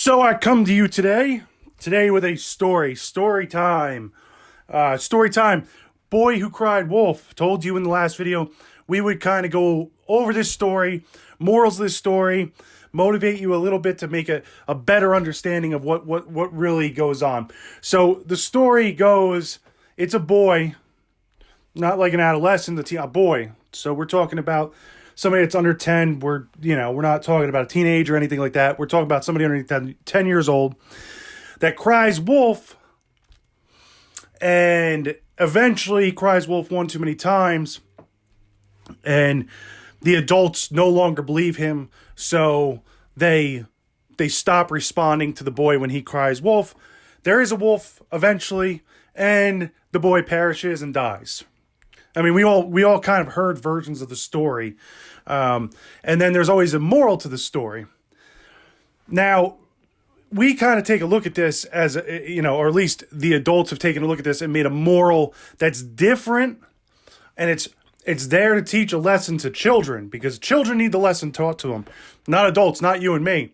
So I come to you today with a story time. Story time. Boy Who Cried Wolf. Told you in the last video we would kind of go over this story, morals of this story, motivate you a little bit to make a better understanding of what really goes on. So the story goes, it's a boy, not like an adolescent, a boy. So we're talking about somebody that's under 10. We're not talking about a teenager or anything like that. We're talking about somebody under 10 years old that cries wolf and eventually cries wolf one too many times. And the adults no longer believe him. So they stop responding to the boy when he cries wolf. There is a wolf eventually, and the boy perishes and dies. I mean, we all kind of heard versions of the story. And then there's always a moral to the story. Now, we kind of take a look at this as, or at least the adults have taken a look at this and made a moral that's different. And it's there to teach a lesson to children, because children need the lesson taught to them, not adults, not you and me.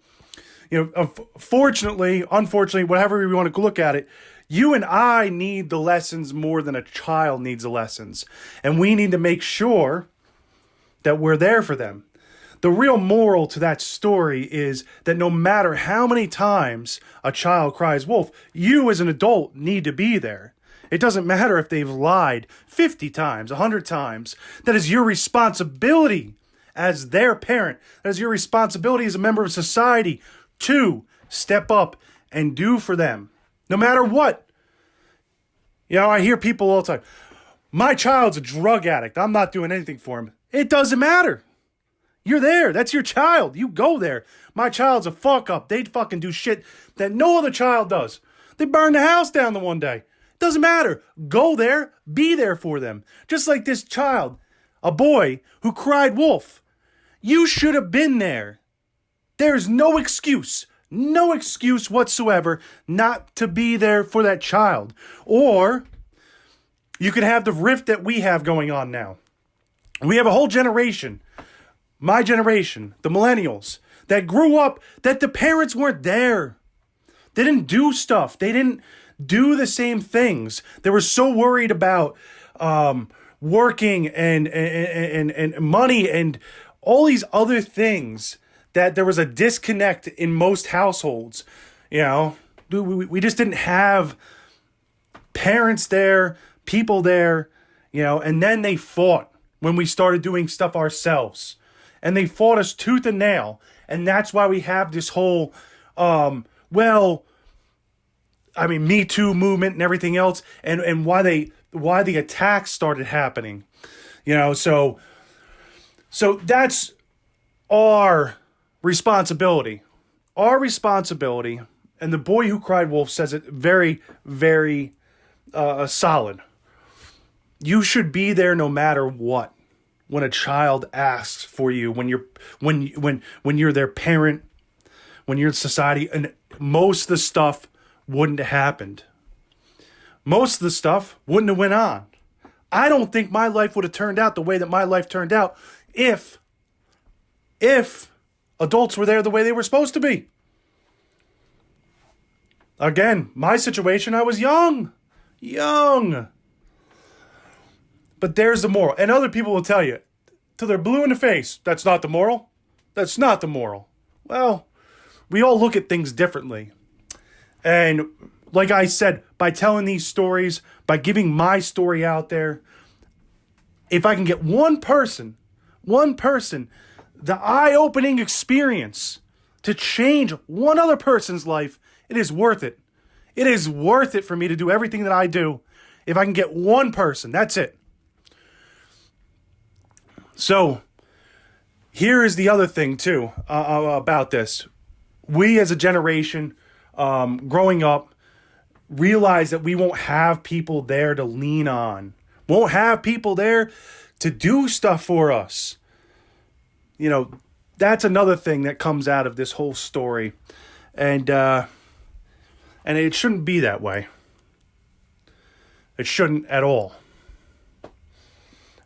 Unfortunately, whatever we want to look at it, you and I need the lessons more than a child needs the lessons. And we need to make sure that we're there for them. The real moral to that story is that no matter how many times a child cries wolf, you as an adult need to be there. It doesn't matter if they've lied 50 times, 100 times. That is your responsibility as their parent. That is your responsibility as a member of society to step up and do for them. No matter what. I hear people all the time, my child's a drug addict. I'm not doing anything for him. It doesn't matter. You're there. That's your child. You go there. My child's a fuck up. They'd fucking do shit that no other child does. They burned the house down the one day. Doesn't matter. Go there. Be there for them. Just like this child, a boy who cried wolf. You should have been there. There's no excuse whatsoever not to be there for that child. Or you could have the rift that we have going on now. We have a whole generation, my generation, the millennials, that grew up that the parents weren't there. They didn't do stuff. They didn't do the same things. They were so worried about working and money and all these other things that there was a disconnect in most households. We just didn't have parents there, people there, and then they fought when we started doing stuff ourselves. And they fought us tooth and nail. And that's why we have this whole, Me Too movement and everything else. And why the attacks started happening. So that's our responsibility. Our responsibility, and the Boy Who Cried Wolf says it very, very solid. You should be there no matter what. When a child asks for you, when you're their parent, when you're in society, and most of the stuff wouldn't have happened. Most of the stuff wouldn't have went on. I don't think my life would have turned out the way that my life turned out if adults were there the way they were supposed to be. Again, my situation, I was young. But there's the moral. And other people will tell you, till they're blue in the face, that's not the moral. That's not the moral. Well, we all look at things differently. And like I said, by telling these stories, by giving my story out there, if I can get one person, the eye-opening experience to change one other person's life, it is worth it. It is worth it for me to do everything that I do. If I can get one person, that's it. So, here is the other thing, too, about this. We, as a generation, growing up, realize that we won't have people there to lean on. Won't have people there to do stuff for us. That's another thing that comes out of this whole story. And it shouldn't be that way. It shouldn't at all.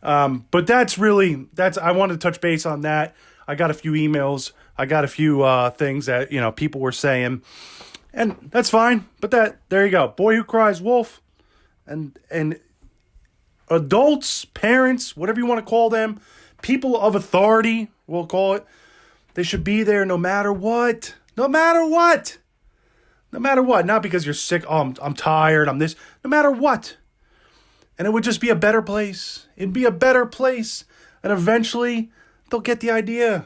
But I wanted to touch base on that. I got a few emails I got a few things that, people were saying, and that's fine. But there you go. Boy who cries wolf, and adults, parents, whatever you want to call them, people of authority, we'll call it, they should be there no matter what. No matter what. No matter what. Not because you're sick, oh, I'm tired, I'm this. No matter what. And it would just be a better place. It'd be a better place. And eventually, they'll get the idea.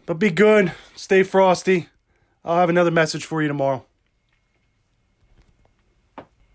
But be good. Stay frosty. I'll have another message for you tomorrow.